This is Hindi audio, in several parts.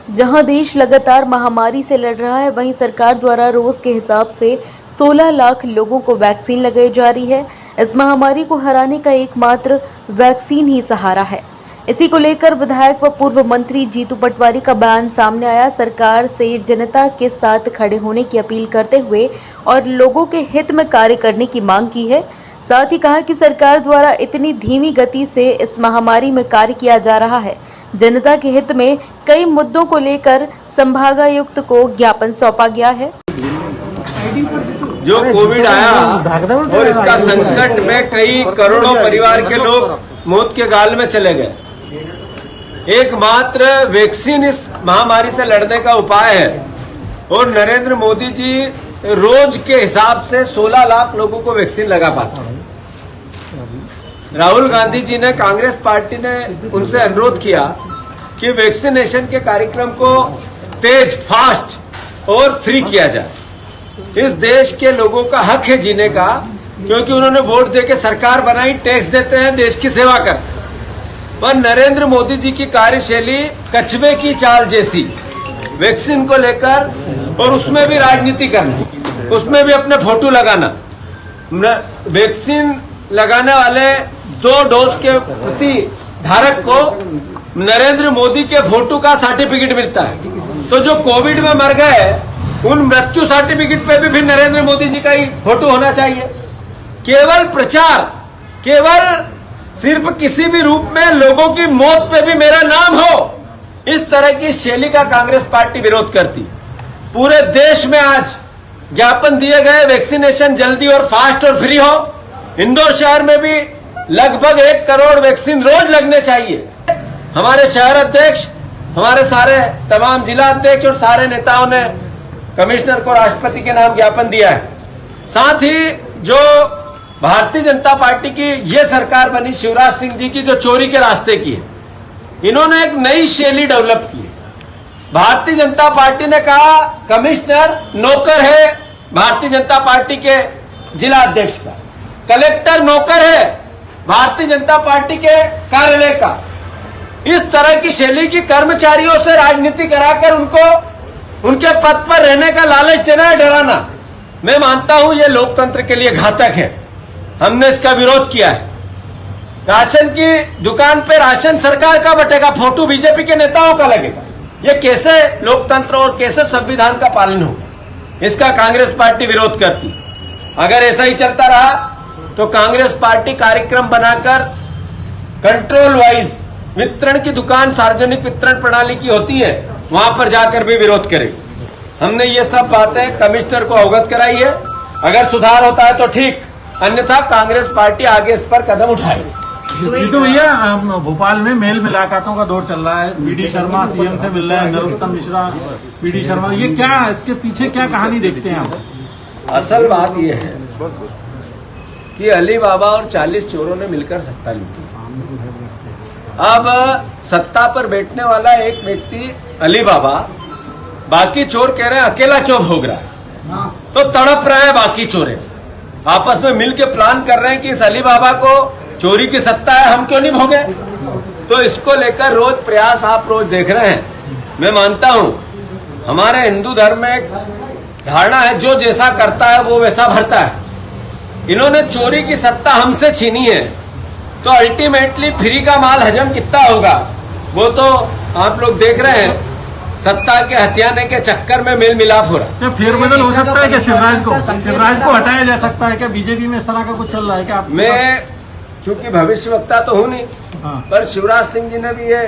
जहां देश लगातार महामारी से लड़ रहा है, वहीं सरकार द्वारा रोज के हिसाब से 16 लाख लोगों को वैक्सीन लगाई जा रही है। इस महामारी को हराने का एकमात्र वैक्सीन ही सहारा है। इसी को लेकर विधायक व पूर्व मंत्री जीतू पटवारी का बयान सामने आया। सरकार से जनता के साथ खड़े होने की अपील करते हुए और लोगों के हित में कार्य करने की मांग की है। साथ ही कहा कि सरकार द्वारा इतनी धीमी गति से इस महामारी में कार्य किया जा रहा है। जनता के हित में कई मुद्दों को लेकर संभागायुक्त को ज्ञापन सौंपा गया है। जो कोविड आया और इसका संकट में कई करोड़ों परिवार के लोग मौत के गाल में चले गए। एकमात्र वैक्सीन इस महामारी से लड़ने का उपाय है और नरेंद्र मोदी जी रोज के हिसाब से 16 लाख लोगों को वैक्सीन लगा पाते हैं। राहुल गांधी जी ने, कांग्रेस पार्टी ने उनसे अनुरोध किया कि वैक्सीनेशन के कार्यक्रम को तेज, फास्ट और फ्री किया जाए। इस देश के लोगों का हक है जीने का, क्योंकि उन्होंने वोट देके सरकार बनाई, टैक्स देते हैं, देश की सेवा कर। पर नरेंद्र मोदी जी की कार्यशैली कछुए की चाल जैसी, वैक्सीन को लेकर, और उसमें भी राजनीति करना, उसमें भी अपने फोटो लगाना। वैक्सीन लगाने वाले 2 डोज के प्रति धारक को नरेंद्र मोदी के फोटो का सर्टिफिकेट मिलता है, तो जो कोविड में मर गए उन मृत्यु सर्टिफिकेट पे भी फिर नरेंद्र मोदी जी का ही फोटो होना चाहिए। केवल प्रचार, केवल सिर्फ किसी भी रूप में लोगों की मौत पे भी मेरा नाम हो, इस तरह की शैली का कांग्रेस पार्टी विरोध करती। पूरे देश में आज ज्ञापन दिए गए, वैक्सीनेशन जल्दी और फास्ट और फ्री हो। इंदौर शहर में भी लगभग 1 करोड़ वैक्सीन रोज लगने चाहिए। हमारे शहर अध्यक्ष, हमारे सारे तमाम जिला अध्यक्ष और सारे नेताओं ने कमिश्नर को राष्ट्रपति के नाम ज्ञापन दिया है। साथ ही जो भारतीय जनता पार्टी की ये सरकार बनी, शिवराज सिंह जी की, जो चोरी के रास्ते की है, इन्होंने एक नई शैली डेवलप की है। भारतीय जनता पार्टी ने कहा कमिश्नर नौकर है भारतीय जनता पार्टी के जिला अध्यक्ष का, कलेक्टर नौकर है भारतीय जनता पार्टी के कार्यालय का। इस तरह की शैली की कर्मचारियों से राजनीति कराकर उनको उनके पद पर रहने का लालच देना है, डराना, मैं मानता हूं ये लोकतंत्र के लिए घातक है। हमने इसका विरोध किया है। राशन की दुकान पे राशन सरकार का बटेगा, फोटो बीजेपी के नेताओं का लगेगा। ये कैसे लोकतंत्र और कैसे संविधान का पालन हो, इसका कांग्रेस पार्टी विरोध करती। अगर ऐसा ही चलता रहा तो कांग्रेस पार्टी कार्यक्रम बनाकर कंट्रोल वाइज वितरण की दुकान सार्वजनिक वितरण प्रणाली की होती है, वहां पर जाकर भी विरोध करे। हमने ये सब बातें कमिश्नर को अवगत कराई है। अगर सुधार होता है तो ठीक, अन्यथा कांग्रेस पार्टी आगे इस पर कदम उठाएगी। तो भैया, भोपाल में मेल मुलाकातों का दौर चल रहा है। पीडी शर्मा सीएम से मिल रहे हैं, नरोत्तम मिश्रा पीडी शर्मा, ये क्या, इसके पीछे क्या कहानी देखते हैं आप? असल बात यह है कि अली बाबा और 40 चोरों ने मिलकर सत्ता लूटी। अब सत्ता पर बैठने वाला एक व्यक्ति अली बाबा, बाकी चोर कह रहे हैं अकेला क्यों भोग रहा है, तो तड़प रहे हैं बाकी चोरे, आपस में मिलकर प्लान कर रहे हैं कि इस अली बाबा को चोरी की सत्ता है, हम क्यों नहीं भोगे। तो इसको लेकर रोज प्रयास आप रोज देख रहे हैं। मैं मानता हूं हमारे हिंदू धर्म में एक धारणा है, जो जैसा करता है वो वैसा भरता है। इन्होंने चोरी की सत्ता हमसे छीनी है, तो अल्टीमेटली फ्री का माल हजम कितना होगा वो तो आप लोग देख रहे हैं। सत्ता के हथियाने के चक्कर में मेल मिलाप हो रहा है। फेरबदल हो सकता है क्या? शिवराज को हटाया जा सकता है क्या? बीजेपी में इस तरह का कुछ चल रहा है क्या? मैं चूंकि भविष्यवक्ता तो हूं नहीं, पर शिवराज सिंह जी ने भी ये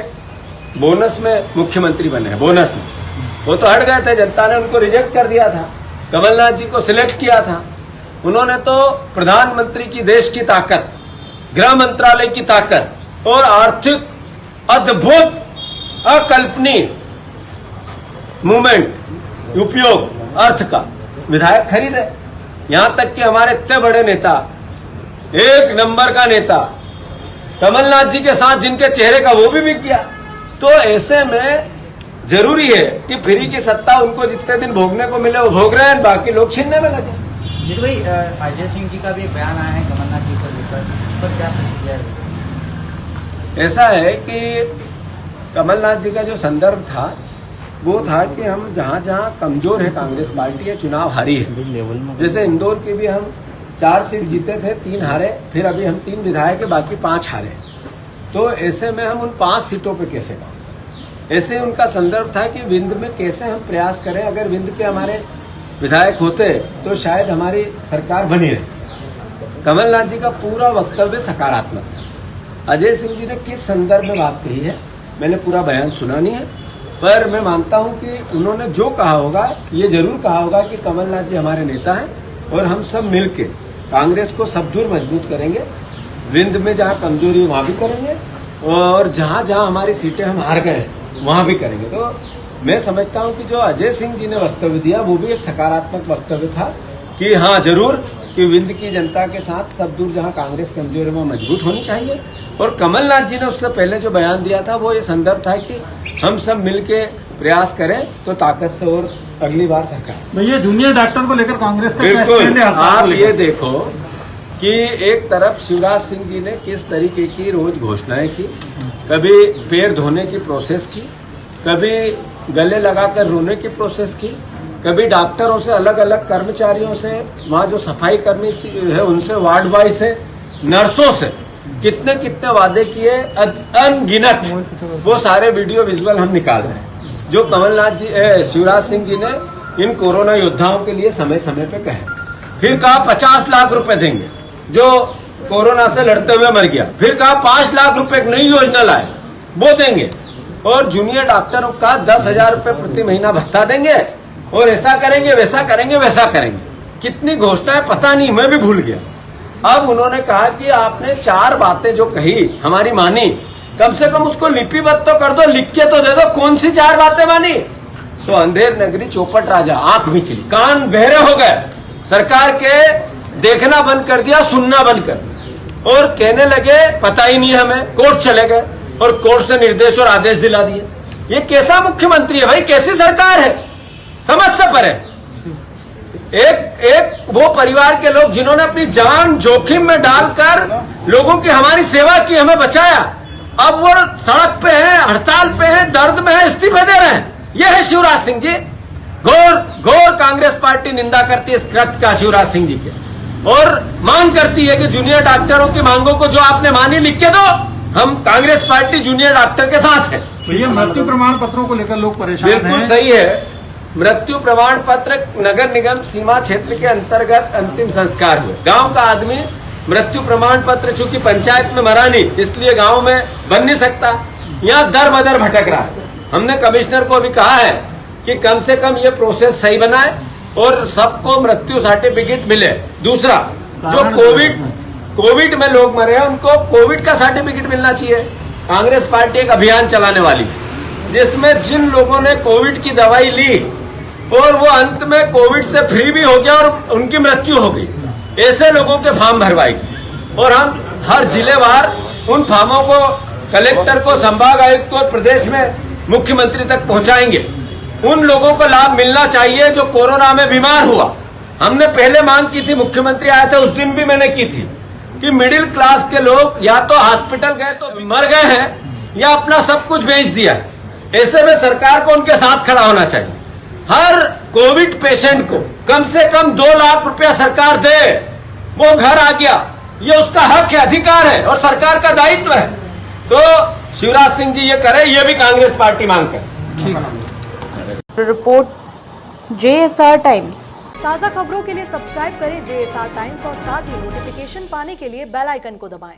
बोनस में मुख्यमंत्री बने हैं। बोनस में वो तो हट गए थे, जनता ने उनको रिजेक्ट कर दिया था। कमलनाथ जी को सिलेक्ट किया था, उन्होंने तो प्रधानमंत्री की देश की ताकत, गृह मंत्रालय की ताकत और आर्थिक अद्भुत अकल्पनीय मूवमेंट उपयोग अर्थ का विधायक खरीदे। यहां तक कि हमारे इतने बड़े नेता, 1 नंबर का नेता कमलनाथ जी के साथ जिनके चेहरे का वो भी बिक गया। तो ऐसे में जरूरी है कि फ्री की सत्ता उनको जितने दिन भोगने को मिले वो भोग रहे हैं, बाकी लोग छीनने में लगे। जी भाई, अजय सिंह जी का भी एक बयान आया है कमलनाथ जी को लेकर, पर क्या प्रतिक्रिया है? ऐसा है कि कमलनाथ जी का जो संदर्भ था वो था कि हम जहाँ जहाँ कमजोर है कांग्रेस पार्टी, है चुनाव हारी है। जैसे इंदौर की भी हम 4 सीट जीते थे, 3 हारे, फिर अभी हम 3 विधायक है, बाकी 5 हारे। तो ऐसे में हम उन 5 सीटों पे कैसे काम करें? ऐसे उनका संदर्भ था कि विंध्य में कैसे हम प्रयास करें। अगर विंध्य के हमारे विधायक होते तो शायद हमारी सरकार बनी रही। कमलनाथ जी का पूरा वक्तव्य सकारात्मक था। अजय सिंह जी ने किस संदर्भ में बात कही है मैंने पूरा बयान सुना नहीं है, पर मैं मानता हूं कि उन्होंने जो कहा होगा ये जरूर कहा होगा कि कमलनाथ जी हमारे नेता हैं और हम सब मिलके कांग्रेस को सबदूर मजबूत करेंगे। विंध्य में जहां कमजोरी है वहां भी करेंगे और जहां जहां हमारी सीटें हम हार गए हैं वहां भी करेंगे। तो मैं समझता हूं कि जो अजय सिंह जी ने वक्तव्य दिया वो भी एक सकारात्मक वक्तव्य था कि हाँ जरूर कि विंध्य की जनता के साथ सब दूर जहां कांग्रेस कमजोर है वहां मजबूत होनी चाहिए। और कमलनाथ जी ने उससे पहले जो बयान दिया था वो ये संदर्भ था कि हम सब मिलके प्रयास करें तो ताकत से और अगली बार सरकार। भैया जूनियर डॉक्टर को लेकर कांग्रेस का क्या बिल्कुल, स्टैंड है हड़ताल को आप लेकर? ये देखो कि एक तरफ शिवराज सिंह जी ने किस तरीके की रोज घोषणाएं की, कभी पैर धोने की प्रोसेस की, कभी गले लगाकर रोने की प्रोसेस की, कभी डॉक्टरों से अलग अलग कर्मचारियों से, वहाँ जो सफाई कर्मी है उनसे, वार्ड बॉय से, नर्सों से कितने कितने वादे किए अनगिनत। वो सारे वीडियो विजुअल हम निकाल रहे हैं जो कमलनाथ जी शिवराज सिंह जी ने इन कोरोना योद्धाओं के लिए समय समय पे कहे। फिर कहा 50 लाख रुपए देंगे जो कोरोना से लड़ते हुए मर गया। फिर कहा 5 लाख रुपए एक नई योजना लाए वो देंगे और जूनियर डॉक्टरों का 10,000 रुपए प्रति महीना भत्ता देंगे और ऐसा करेंगे वैसा करेंगे वैसा करेंगे। कितनी घोषणाएं पता नहीं, मैं भी भूल गया। अब उन्होंने कहा कि आपने 4 बातें जो कही हमारी मानी, कम से कम उसको लिपिबद्ध तो कर दो, लिख के तो दे दो कौन सी 4 बातें मानी। तो अंधेर नगरी चौपट राजा, आंख मिचली, कान बहरे हो गए, सरकार के देखना बंद कर दिया, सुनना बंद कर दिया और कहने लगे पता ही नहीं हमें। कोर्ट चले गए और कोर्ट से निर्देश और आदेश दिला दिए। ये कैसा मुख्यमंत्री है भाई, कैसी सरकार है, समझ से परे। एक वो परिवार के लोग जिन्होंने अपनी जान जोखिम में डालकर लोगों की हमारी सेवा की, हमें बचाया, अब वो सड़क पे हैं, हड़ताल पे हैं, दर्द में हैं, इस्तीफे दे रहे हैं। ये है शिवराज सिंह जी। घोर कांग्रेस पार्टी निंदा करती है इस कृत्य का शिवराज सिंह जी के और मांग करती है कि जूनियर डॉक्टरों की मांगों को जो आपने मानी लिख के दो। हम कांग्रेस पार्टी जूनियर डॉक्टर के साथ है। भैया मृत्यु प्रमाण पत्रों को लेकर लोग परेशान हैं। बिल्कुल सही है। मृत्यु प्रमाण पत्र नगर निगम सीमा क्षेत्र के अंतर्गत अंतिम संस्कार हुए। गांव का आदमी मृत्यु प्रमाण पत्र चूंकि पंचायत में मरा नहीं इसलिए गांव में बन नहीं सकता, यहाँ दर बदर भटक रहा है। हमने कमिश्नर को भी कहा है कि कम से कम ये प्रोसेस सही बनाए और सबको मृत्यु सर्टिफिकेट मिले। दूसरा, जो कोविड में लोग मरे हैं उनको कोविड का सर्टिफिकेट मिलना चाहिए। कांग्रेस पार्टी एक अभियान चलाने वाली जिसमें जिन लोगों ने कोविड की दवाई ली और वो अंत में कोविड से फ्री भी हो गया और उनकी मृत्यु हो गई, ऐसे लोगों के फॉर्म भरवाएंगे और हम हर जिलेवार उन फॉर्मों को कलेक्टर को, संभाग आयुक्त को, प्रदेश में मुख्यमंत्री तक पहुंचाएंगे। उन लोगों को लाभ मिलना चाहिए जो कोरोना में बीमार हुआ। हमने पहले मांग की थी, मुख्यमंत्री आए थे उस दिन भी मैंने की थी कि मिडिल क्लास के लोग या तो हॉस्पिटल गए तो मर गए हैं या अपना सब कुछ बेच दिया है। ऐसे में सरकार को उनके साथ खड़ा होना चाहिए। हर कोविड पेशेंट को कम से कम 2 लाख रुपया सरकार दे, वो घर आ गया, ये उसका हक है, अधिकार है और सरकार का दायित्व है। तो शिवराज सिंह जी ये करे, ये भी कांग्रेस पार्टी मांग करे। Report JSR times. ताज़ा खबरों के लिए सब्सक्राइब करें JSR टाइम्स और साथ ही नोटिफिकेशन पाने के लिए बेल आइकन को दबाएं।